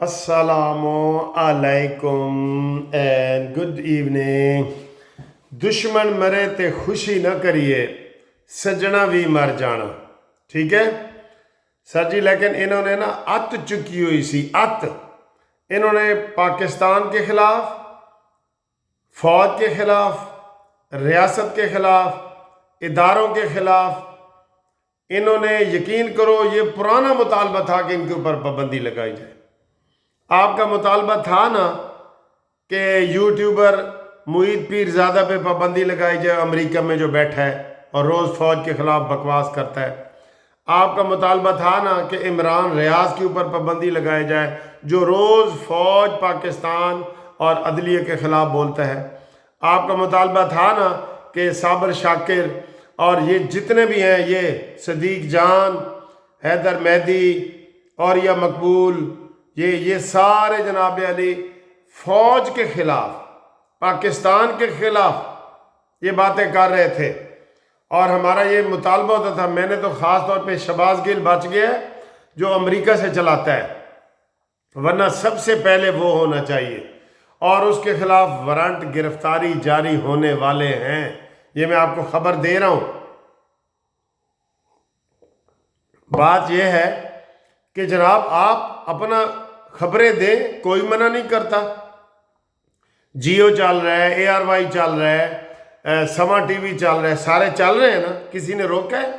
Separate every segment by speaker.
Speaker 1: السلام علیکم and good evening. دشمن مرے تے خوشی نہ کریے، سجنا بھی مر جانا۔ ٹھیک ہے سر جی، لیکن انہوں نے نا ات چکی ہوئی سی، ات انہوں نے پاکستان کے خلاف، فوج کے خلاف، ریاست کے خلاف، اداروں کے خلاف انہوں نے، یقین کرو یہ پرانا مطالبہ تھا کہ ان کے اوپر پابندی لگائی جائے۔ آپ کا مطالبہ تھا نا کہ یوٹیوبر معید پیرزادہ پہ پابندی لگائی جائے، امریکہ میں جو بیٹھا ہے اور روز فوج کے خلاف بکواس کرتا ہے۔ آپ کا مطالبہ تھا نا کہ عمران ریاض کے اوپر پابندی لگائی جائے، جو روز فوج پاکستان اور عدلیہ کے خلاف بولتا ہے۔ آپ کا مطالبہ تھا نا کہ صابر شاکر اور یہ جتنے بھی ہیں، یہ صدیق جان، حیدر مہدی اور یا مقبول، یہ سارے جناب علی فوج کے خلاف، پاکستان کے خلاف یہ باتیں کر رہے تھے، اور ہمارا یہ مطالبہ ہوتا تھا۔ میں نے تو خاص طور پہ شہباز گل بچ گیا جو امریکہ سے چلاتا ہے، ورنہ سب سے پہلے وہ ہونا چاہیے، اور اس کے خلاف وارنٹ گرفتاری جاری ہونے والے ہیں، یہ میں آپ کو خبر دے رہا ہوں۔ بات یہ ہے کہ جناب آپ اپنا خبریں دیں، کوئی منع نہیں کرتا۔ جیو چل رہا ہے، اے آر وائی چل رہا ہے، سما ٹی وی چل رہا ہے، سارے چل رہے ہیں نا، کسی نے روکا ہے؟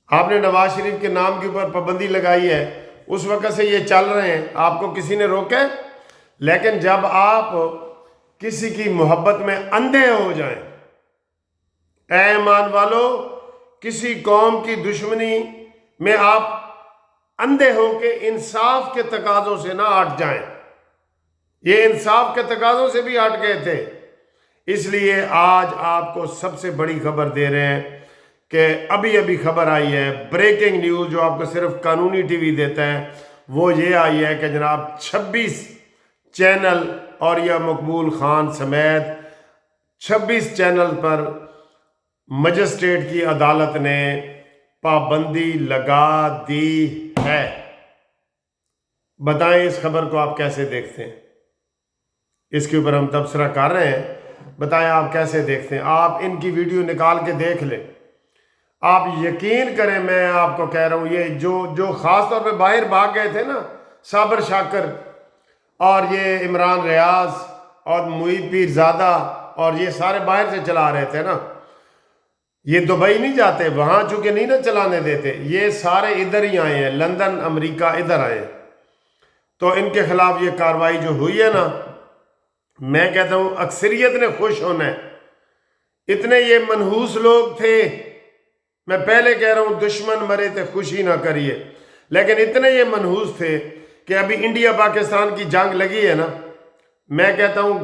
Speaker 1: آپ نے نواز شریف کے نام کے اوپر پابندی لگائی ہے، اس وقت سے یہ چل رہے ہیں، آپ کو کسی نے روکا ہے؟ لیکن جب آپ کسی کی محبت میں اندھے ہو جائیں، اے ایمان والو، کسی قوم کی دشمنی میں آپ اندھے ہو کے انصاف کے تقاضوں سے نہ ہٹ جائیں۔ یہ انصاف کے تقاضوں سے بھی ہٹ گئے تھے، اس لیے آج آپ کو سب سے بڑی خبر دے رہے ہیں کہ ابھی خبر آئی ہے، بریکنگ نیوز جو آپ کو صرف قانونی ٹی وی دیتا ہے، وہ یہ آئی ہے کہ جناب 26 چینل اور یا مقبول خان سمیت 26 چینل پر مجسٹریٹ کی عدالت نے پابندی لگا دی ہے۔ بتائیں اس خبر کو آپ کیسے دیکھتے ہیں؟ اس کے اوپر ہم تبصرہ کر رہے ہیں، بتائیں آپ کیسے دیکھتے ہیں؟ آپ ان کی ویڈیو نکال کے دیکھ لیں، آپ یقین کریں، میں آپ کو کہہ رہا ہوں، یہ جو خاص طور پہ باہر بھاگ گئے تھے نا، صابر شاکر اور یہ عمران ریاض اور معید پیرزادہ اور یہ سارے باہر سے چلا رہے تھے نا، یہ دبئی نہیں جاتے، وہاں چونکہ نہیں نا چلانے دیتے، یہ سارے ادھر ہی آئے ہیں، لندن، امریکہ، ادھر آئے ہیں، تو ان کے خلاف یہ کارروائی جو ہوئی ہے نا، میں کہتا ہوں اکثریت نے خوش ہونا ہے۔ اتنے یہ منحوس لوگ تھے، میں پہلے کہہ رہا ہوں دشمن مرے تے خوشی نہ کریے، لیکن اتنے یہ منحوس تھے کہ ابھی انڈیا پاکستان کی جنگ لگی ہے نا، میں کہتا ہوں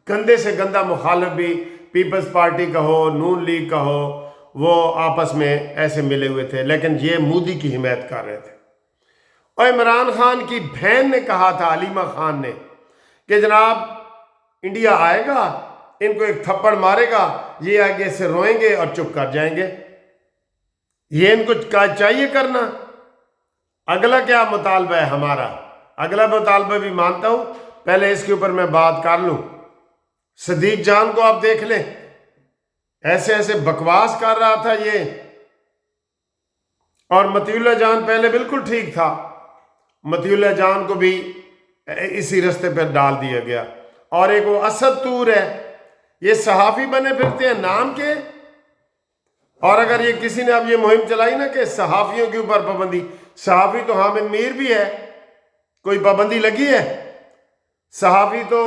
Speaker 1: گندے سے گندہ مخالف بھی، پیپلز پارٹی کا ہو، نون لیگ کا ہو، وہ آپس میں ایسے ملے ہوئے تھے، لیکن یہ مودی کی حمایت کر رہے تھے۔ اور عمران خان کی بہن نے کہا تھا، علیمہ خان نے، کہ جناب انڈیا آئے گا، ان کو ایک تھپڑ مارے گا، یہ آگے سے روئیں گے اور چپ کر جائیں گے۔ یہ ان کو چاہیے کرنا۔ اگلا کیا مطالبہ ہے ہمارا؟ اگلا مطالبہ بھی مانتا ہوں، پہلے اس کے اوپر میں بات کر لوں۔ صدیق جان کو آپ دیکھ لیں، ایسے ایسے بکواس کر رہا تھا یہ، اور مطیع اللہ جان پہلے بالکل ٹھیک تھا، مطیع اللہ جان کو بھی اسی رستے پر ڈال دیا گیا۔ اور ایک وہ اسد طور ہے، یہ صحافی بنے پھرتے ہیں نام کے، اور اگر یہ کسی نے اب یہ مہم چلائی نا کہ صحافیوں کے اوپر پابندی، صحافی تو حامد میر بھی ہے، کوئی پابندی لگی ہے؟ صحافی تو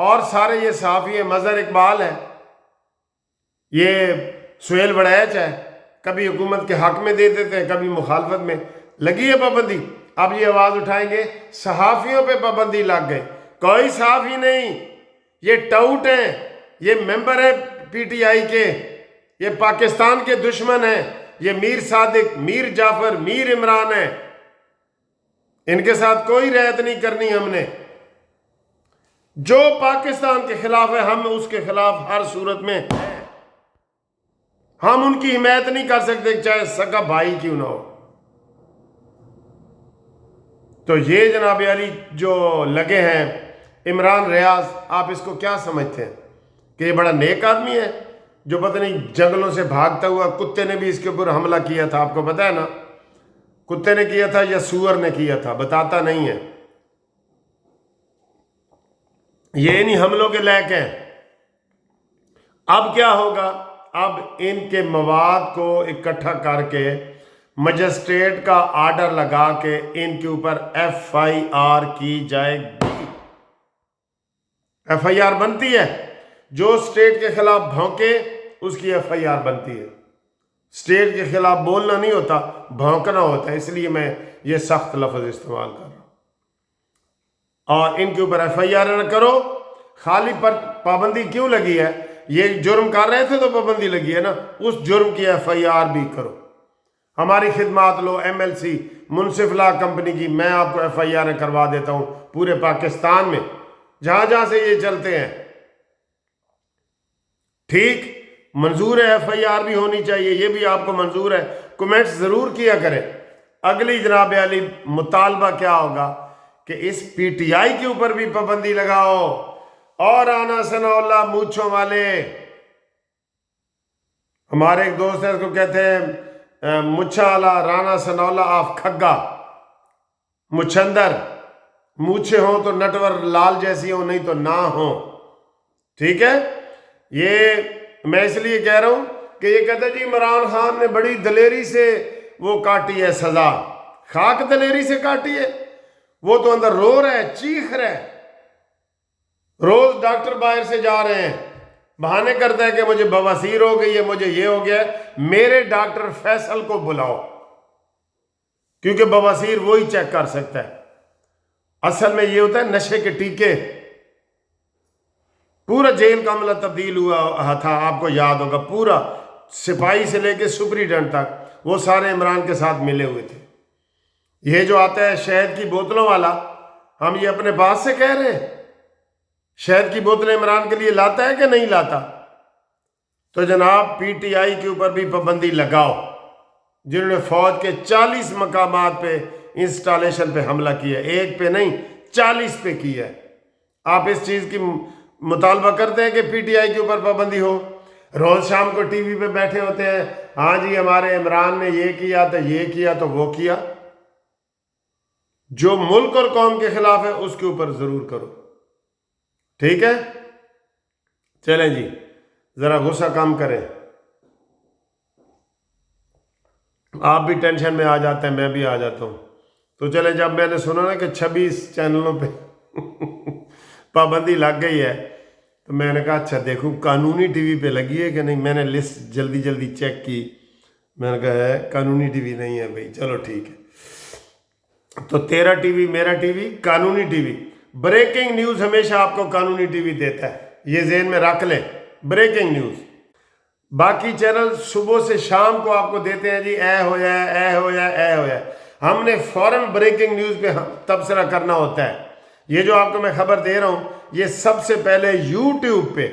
Speaker 1: اور سارے یہ صحافی ہیں، مظہر اقبال ہے، یہ سہیل وڑیچ ہے، کبھی حکومت کے حق میں دے دیتے ہیں، کبھی مخالفت میں، لگی ہے پابندی۔ اب یہ آواز اٹھائیں گے صحافیوں پہ پابندی لگ گئی، کوئی صحافی نہیں، یہ ٹاؤٹ ہیں، یہ ممبر ہیں پی ٹی آئی کے، یہ پاکستان کے دشمن ہیں، یہ میر صادق، میر جعفر، میر عمران ہیں، ان کے ساتھ کوئی رعایت نہیں کرنی ہم نے۔ جو پاکستان کے خلاف ہے، ہم اس کے خلاف ہر صورت میں ہیں، ہم ان کی حمایت نہیں کر سکتے، چاہے سگا بھائی کیوں نہ ہو۔ تو یہ جناب علی جو لگے ہیں عمران ریاض، آپ اس کو کیا سمجھتے ہیں کہ یہ بڑا نیک آدمی ہے جو پتہ نہیں جنگلوں سے بھاگتا ہوا، کتے نے بھی اس کے اوپر حملہ کیا تھا، آپ کو پتہ ہے نا، کتے نے کیا تھا یا سور نے کیا تھا، بتاتا نہیں ہے، یہ انہی حملوں کے لائق ہیں۔ اب کیا ہوگا؟ اب ان کے مواد کو اکٹھا کر کے مجسٹریٹ کا آرڈر لگا کے ان کے اوپر ایف آئی آر کی جائے گی۔ ایف آئی آر بنتی ہے، جو اسٹیٹ کے خلاف بھونکے اس کی ایف آئی آر بنتی ہے۔ اسٹیٹ کے خلاف بولنا نہیں ہوتا، بھونکنا ہوتا ہے، اس لیے میں یہ سخت لفظ استعمال کر رہا ہوں۔ اور ان کے اوپر ایف آئی آر نہ کرو، خالی پر پابندی کیوں لگی ہے؟ یہ جرم کر رہے تھے تو پابندی لگی ہے نا، اس جرم کی ایف آئی آر بھی کرو، ہماری خدمات لو، ایم ایل سی منصف لا کمپنی کی، میں آپ کو ایف آئی آر کروا دیتا ہوں پورے پاکستان میں جہاں جہاں سے یہ چلتے ہیں۔ ٹھیک، منظور ہے، ایف آئی آر بھی ہونی چاہیے، یہ بھی آپ کو منظور ہے، کمنٹس ضرور کیا کریں۔ اگلی جناب علی مطالبہ کیا ہوگا کہ اس پی ٹی آئی کے اوپر بھی پابندی لگاؤ، اور رانا ثناء اللہ مونچھوں والے، ہمارے ایک دوست ہے، اس کو کہتے ہیں مچھا والا رانا ثناء اللہ آف کھگا، مچھندر، مونچھے ہوں تو نٹور لال جیسی ہوں، نہیں تو نہ ہوں، ٹھیک ہے۔ یہ میں اس لیے کہہ رہا ہوں کہ یہ کہتا ہے جی عمران خان نے بڑی دلیری سے وہ کاٹی ہے سزا، خاک دلیری سے کاٹی ہے، وہ تو اندر رو رہا ہے، چیخ رہا ہے، روز ڈاکٹر باہر سے جا رہے ہیں، بہانے کرتا ہے کہ مجھے بواسیر ہو گئی ہے، مجھے یہ ہو گیا ہے، میرے ڈاکٹر فیصل کو بلاؤ، کیونکہ بواسیر وہی چیک کر سکتا ہے۔ اصل میں یہ ہوتا ہے نشے کے ٹیکے، پورا جیل کا عملہ تبدیل ہوا تھا، آپ کو یاد ہوگا، پورا سپاہی سے لے کے سپریڈنٹ تک وہ سارے عمران کے ساتھ ملے ہوئے تھے۔ یہ جو آتا ہے شہد کی بوتلوں والا، ہم یہ اپنے پاس سے کہہ رہے ہیں، شہد کی بوتلیں عمران کے لیے لاتا ہے کہ نہیں لاتا؟ تو جناب پی ٹی آئی کے اوپر بھی پابندی لگاؤ، جنہوں نے فوج کے 40 مقامات پہ انسٹالیشن پہ حملہ کیا، ایک پہ نہیں 40 پہ کیا ہے۔ آپ اس چیز کی مطالبہ کرتے ہیں کہ پی ٹی آئی کے اوپر پابندی ہو؟ روز شام کو ٹی وی پہ بیٹھے ہوتے ہیں، ہاں جی ہمارے عمران نے یہ کیا تو یہ کیا تو وہ کیا۔ جو ملک اور قوم کے خلاف ہے اس کے اوپر ضرور کرو، ٹھیک ہے؟ چلیں جی، ذرا غصہ کم کریں، آپ بھی ٹینشن میں آ جاتے ہیں، میں بھی آ جاتا ہوں۔ تو چلیں، جب میں نے سنا نا کہ 26 چینلوں پہ پابندی لگ گئی ہے تو میں نے کہا اچھا دیکھوں قانونی ٹی وی پہ لگی ہے کہ نہیں۔ میں نے لسٹ جلدی جلدی چیک کی، میں نے کہا ہے قانونی ٹی وی نہیں ہے بھائی، چلو ٹھیک ہے۔ تو تیرا ٹی وی میرا ٹی وی قانونی ٹی وی، بریکنگ نیوز ہمیشہ آپ کو قانونی ٹی وی دیتا ہے، یہ ذہن میں رکھ لیں، بریکنگ نیوز۔ باقی چینل صبح سے شام کو آپ کو دیتے ہیں جی اے ہو جائے، اے ہو جائے، اے ہو جائے، ہم نے فوراً بریکنگ نیوز پہ تبصرہ کرنا ہوتا ہے۔ یہ جو آپ کو میں خبر دے رہا ہوں، یہ سب سے پہلے یوٹیوب پہ،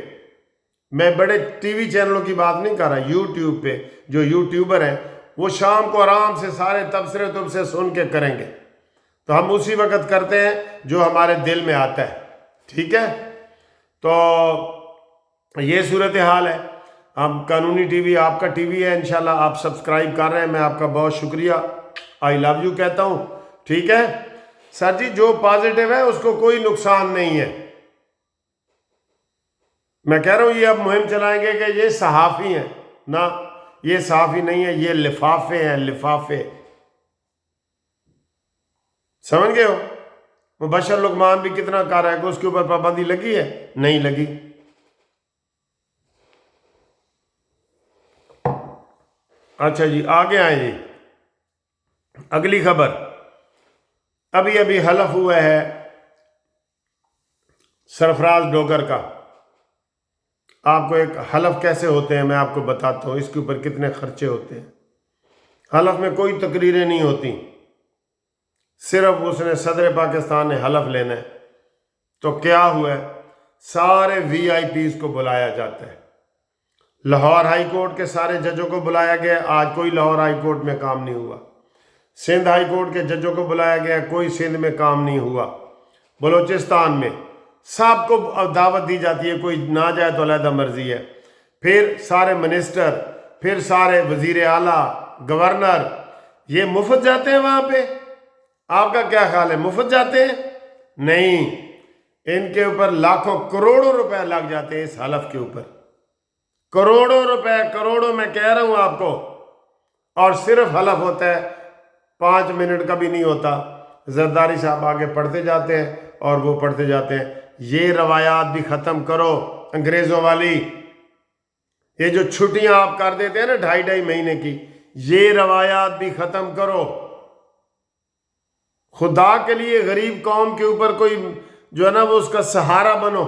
Speaker 1: میں بڑے ٹی وی چینلوں کی بات نہیں کر رہا، یوٹیوب پہ جو یوٹیوبر ہیں وہ شام کو آرام سے سارے تبصرے تم سے سن کے کریں گے، تو ہم اسی وقت کرتے ہیں جو ہمارے دل میں آتا ہے، ٹھیک ہے؟ تو یہ صورتحال ہے۔ ہم قانونی ٹی وی آپ کا ٹی وی ہے، انشاءاللہ آپ سبسکرائب کر رہے ہیں، میں آپ کا بہت شکریہ، آئی لو یو کہتا ہوں، ٹھیک ہے؟ سر جی جو پازیٹیو ہے اس کو کوئی نقصان نہیں ہے۔ میں کہہ رہا ہوں یہ اب مہم چلائیں گے کہ یہ صحافی ہیں، نہ یہ صحافی نہیں ہے، یہ لفافے ہیں، لفافے، سمجھ گئے ہو؟ مبشر لقمان بھی کتنا کہہ رہا ہے کہ اس کے اوپر پابندی لگی ہے، نہیں لگی۔ اچھا جی آگے آئیں جی، اگلی خبر، ابھی ابھی حلف ہوا ہے سرفراز ڈوگر کا۔ آپ کو ایک حلف کیسے ہوتے ہیں میں آپ کو بتاتا ہوں، اس کے اوپر کتنے خرچے ہوتے ہیں۔ حلف میں کوئی تقریریں نہیں ہوتی، صرف اس نے صدر پاکستان نے حلف لینا ہے۔ تو کیا ہوا ہے، سارے وی آئی پیز کو بلایا جاتا ہے، لاہور ہائی کورٹ کے سارے ججوں کو بلایا گیا، آج کوئی لاہور ہائی کورٹ میں کام نہیں ہوا، سندھ ہائی کورٹ کے ججوں کو بلایا گیا، کوئی سندھ میں کام نہیں ہوا۔ بلوچستان میں سب کو دعوت دی جاتی ہے، کوئی نہ جائے تو علیحدہ مرضی ہے۔ پھر سارے منسٹر، پھر سارے وزیر اعلیٰ، گورنر، یہ مفت جاتے ہیں وہاں پہ۔ آپ کا کیا خیال ہے، مفت جاتے ہیں؟ نہیں، ان کے اوپر لاکھوں کروڑوں روپے لگ جاتے ہیں اس حلف کے اوپر، کروڑوں روپے، کروڑوں میں کہہ رہا ہوں آپ کو، اور صرف حلف ہوتا ہے، 5 منٹ کا بھی نہیں ہوتا۔ زرداری صاحب آگے پڑھتے جاتے ہیں اور وہ پڑھتے جاتے ہیں۔ یہ روایات بھی ختم کرو انگریزوں والی، یہ جو چھٹیاں آپ کر دیتے ہیں نا 2.5 مہینے کی، یہ روایات بھی ختم کرو۔ خدا کے لیے غریب قوم کے اوپر کوئی جو ہے نا وہ اس کا سہارا بنو۔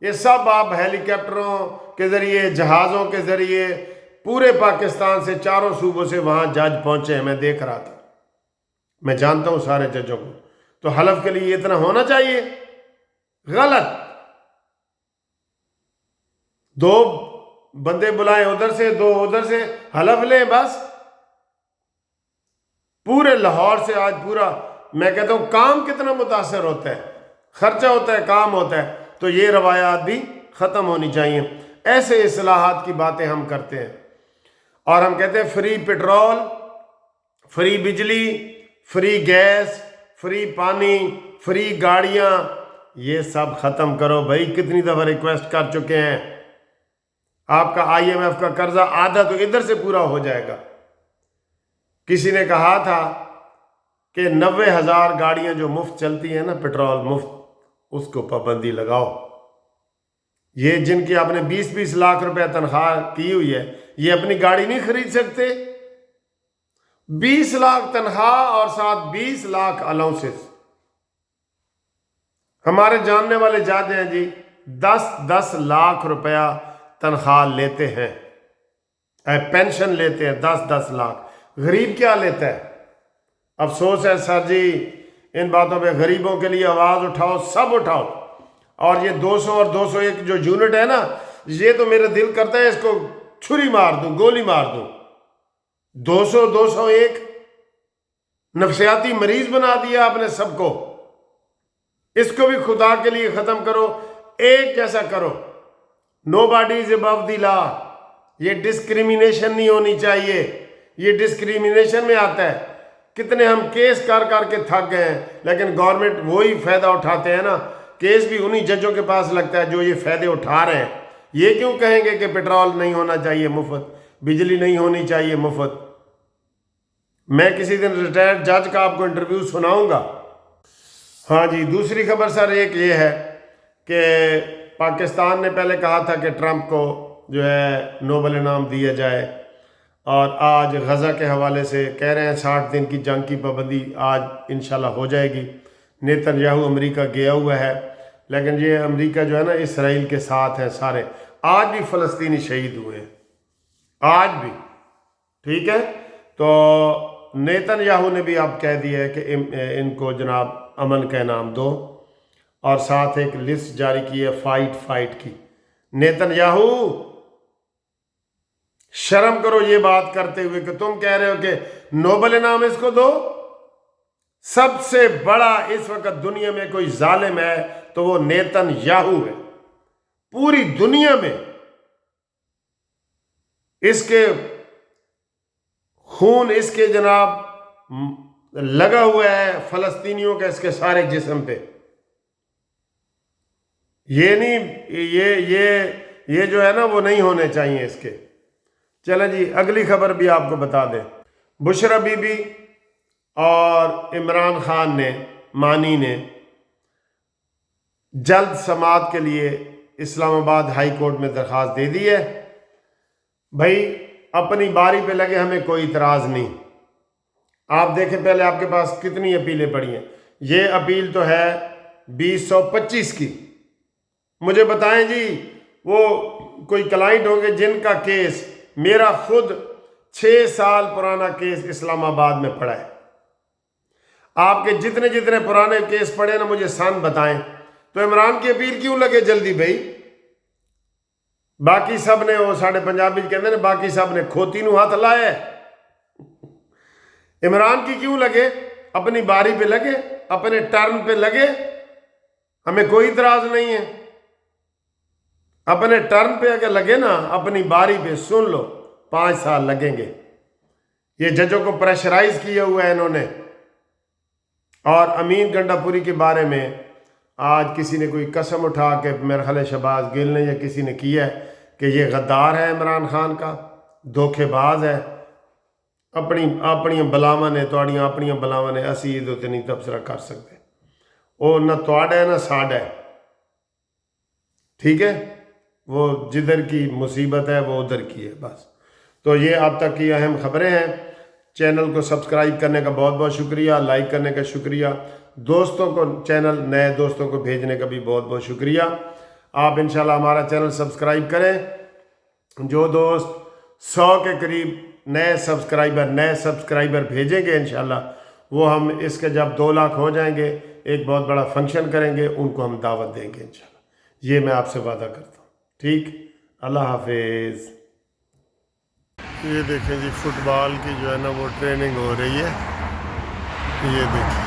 Speaker 1: یہ سب آپ ہیلی کاپٹروں کے ذریعے، جہازوں کے ذریعے، پورے پاکستان سے 4 صوبوں سے وہاں جج پہنچے ہیں، میں دیکھ رہا تھا، میں جانتا ہوں سارے ججوں کو۔ تو حلف کے لیے اتنا ہونا چاہیے؟ غلط۔ 2 بندے بلائیں ادھر سے، 2 ادھر سے، حلف لیں بس۔ پورے لاہور سے آج پورا، میں کہتا ہوں کام کتنا متاثر ہوتا ہے، خرچہ ہوتا ہے، کام ہوتا ہے۔ تو یہ روایات بھی ختم ہونی چاہیے۔ ایسے اصلاحات کی باتیں ہم کرتے ہیں، اور ہم کہتے ہیں فری پیٹرول، فری بجلی، فری گیس، فری پانی، فری گاڑیاں، یہ سب ختم کرو بھائی۔ کتنی دفعہ ریکویسٹ کر چکے ہیں۔ آپ کا IMF کا قرضہ آدھا تو ادھر سے پورا ہو جائے گا۔ کسی نے کہا تھا کہ 90,000 گاڑیاں جو مفت چلتی ہیں نا، پیٹرول مفت، اس کو پابندی لگاؤ۔ یہ جن کی آپ نے 20-20 لاکھ روپے تنخواہ کی ہوئی ہے، یہ اپنی گاڑی نہیں خرید سکتے۔ 20 لاکھ تنخواہ اور ساتھ 20 لاکھ الاؤنسز۔ ہمارے جاننے والے جج ہیں جی، 10-10 لاکھ روپیہ تنخواہ لیتے ہیں، پینشن لیتے ہیں 10-10 لاکھ۔ غریب کیا لیتا ہے؟ افسوس ہے سر جی، ان باتوں پہ غریبوں کے لیے آواز اٹھاؤ، سب اٹھاؤ۔ اور یہ 200 اور 201 جو یونٹ ہے نا، یہ تو میرا دل کرتا ہے اس کو چھری مار دوں، گولی مار دوں۔ 200 201 نفسیاتی مریض بنا دیا آپ نے سب کو۔ اس کو بھی خدا کے لیے ختم کرو، ایک جیسا کرو۔ nobody is above the law۔ یہ ڈسکریمنیشن نہیں ہونی چاہیے، یہ ڈسکریمنیشن میں آتا ہے۔ کتنے ہم کیس کر کر کے تھک گئے ہیں، لیکن گورنمنٹ وہی فائدہ اٹھاتے ہیں نا، کیس بھی انہی ججوں کے پاس لگتا ہے جو یہ فائدے اٹھا رہے ہیں۔ یہ کیوں کہیں گے کہ پیٹرول نہیں ہونا چاہیے مفت، بجلی نہیں ہونی چاہیے مفت؟ میں کسی دن ریٹائرڈ جج کا آپ کو انٹرویو سناؤں گا۔ ہاں جی، دوسری خبر سر ایک یہ ہے کہ پاکستان نے پہلے کہا تھا کہ ٹرمپ کو جو ہے نوبل انعام دیا جائے، اور آج غزہ کے حوالے سے کہہ رہے ہیں 60 دن کی جنگ کی پابندی آج انشاءاللہ ہو جائے گی۔ نیتن یاہو امریکہ گیا ہوا ہے، لیکن یہ امریکہ جو ہے نا اسرائیل کے ساتھ ہیں سارے۔ آج بھی فلسطینی شہید ہوئے ہیں، آج بھی، ٹھیک ہے۔ تو نیتن یاہو نے بھی اب کہہ دیا ہے کہ ان کو جناب امن کا انعام دو، اور ساتھ ایک لسٹ جاری کی ہے فائٹ کی۔ نیتن یاہو شرم کرو یہ بات کرتے ہوئے کہ تم کہہ رہے ہو کہ نوبل انعام اس کو دو۔ سب سے بڑا اس وقت دنیا میں کوئی ظالم ہے تو وہ نیتن یاہو ہے، پوری دنیا میں۔ اس کے خون، اس کے جناب لگا ہوا ہے فلسطینیوں کا، اس کے سارے جسم پہ۔ یہ نہیں، یہ جو ہے نا وہ نہیں ہونے چاہیے اس کے۔ چلیں جی، اگلی خبر بھی آپ کو بتا دیں۔ بشرا بی بی اور عمران خان نے، مانی نے، جلد سماعت کے لیے اسلام آباد ہائی کورٹ میں درخواست دے دی ہے۔ بھائی اپنی باری پہ لگے، ہمیں کوئی اعتراض نہیں۔ آپ دیکھیں پہلے آپ کے پاس کتنی اپیلیں پڑی ہیں۔ یہ اپیل تو ہے 2025 کی۔ مجھے بتائیں جی، وہ کوئی کلائنٹ ہوں گے جن کا کیس، میرا خود 6 سال پرانا کیس اسلام آباد میں پڑا ہے۔ آپ کے جتنے پرانے کیس پڑے نا، مجھے سن بتائیں۔ تو عمران کی اپیل کیوں لگے جلدی بھائی؟ باقی سب نے، وہ ساڑھے پنجابی کہتے ہیں نا، باقی سب نے کھوتی نو ہاتھ لائے۔ عمران کی کیوں لگے؟ اپنی باری پہ لگے، اپنے ٹرن پہ لگے، ہمیں کوئی اعتراض نہیں ہے۔ اپنے ٹرن پہ اگر لگے نا، اپنی باری پہ، سن لو 5 سال لگیں گے۔ یہ ججوں کو پریشرائز کیا ہوا ہے انہوں نے۔ اور امین گنڈا پوری کے بارے میں آج کسی نے کوئی قسم اٹھا کے، میرے خیال ہے شہباز گل نے یا کسی نے کیا ہے کہ یہ غدار ہے عمران خان کا، دھوکے باز ہے۔ اپنی بلاواں نے، تھوڑیاں اپنی بلاواں نے، اسی یہ تے نہیں تبصرہ کر سکتے۔ وہ نہ تھوڑا ہے نہ ساڈا ہے، ٹھیک ہے؟ وہ جدھر کی مصیبت ہے وہ ادھر کی ہے بس۔ تو یہ اب تک کی اہم خبریں ہیں۔ چینل کو سبسکرائب کرنے کا بہت بہت شکریہ، لائک کرنے کا شکریہ، دوستوں کو، چینل نئے دوستوں کو بھیجنے کا بھی بہت بہت شکریہ۔ آپ انشاءاللہ ہمارا چینل سبسکرائب کریں۔ جو دوست 100 کے قریب نئے سبسکرائبر بھیجیں گے انشاءاللہ، وہ ہم اس کے جب 2 لاکھ ہو جائیں گے ایک بہت بڑا فنکشن کریں گے، ان کو ہم دعوت دیں گے انشاءاللہ۔ یہ میں آپ سے وعدہ کرتا ہوں، ٹھیک؟ اللہ حافظ۔ یہ دیکھیں جی، فٹ بال کی جو ہے نا وہ ٹریننگ ہو رہی ہے۔ یہ دیکھیں،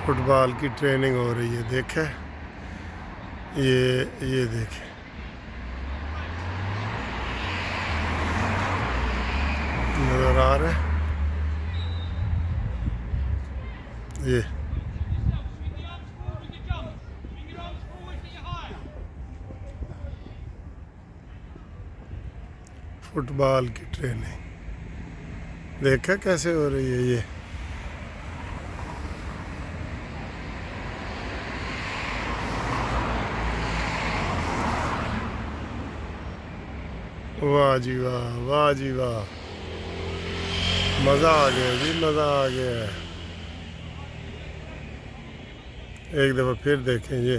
Speaker 1: فٹ بال کی ٹریننگ ہو رہی ہے، دیکھیں یہ دیکھیں، نظر آ رہا ہے یہ فٹ بال کی ٹریننگ دیکھا کیسے ہو رہی ہے۔ یہ واہ جی واہ، واہ جی واہ، مزہ آ گیا جی، مزہ آ گیا۔ ایک دفعہ پھر دیکھیں یہ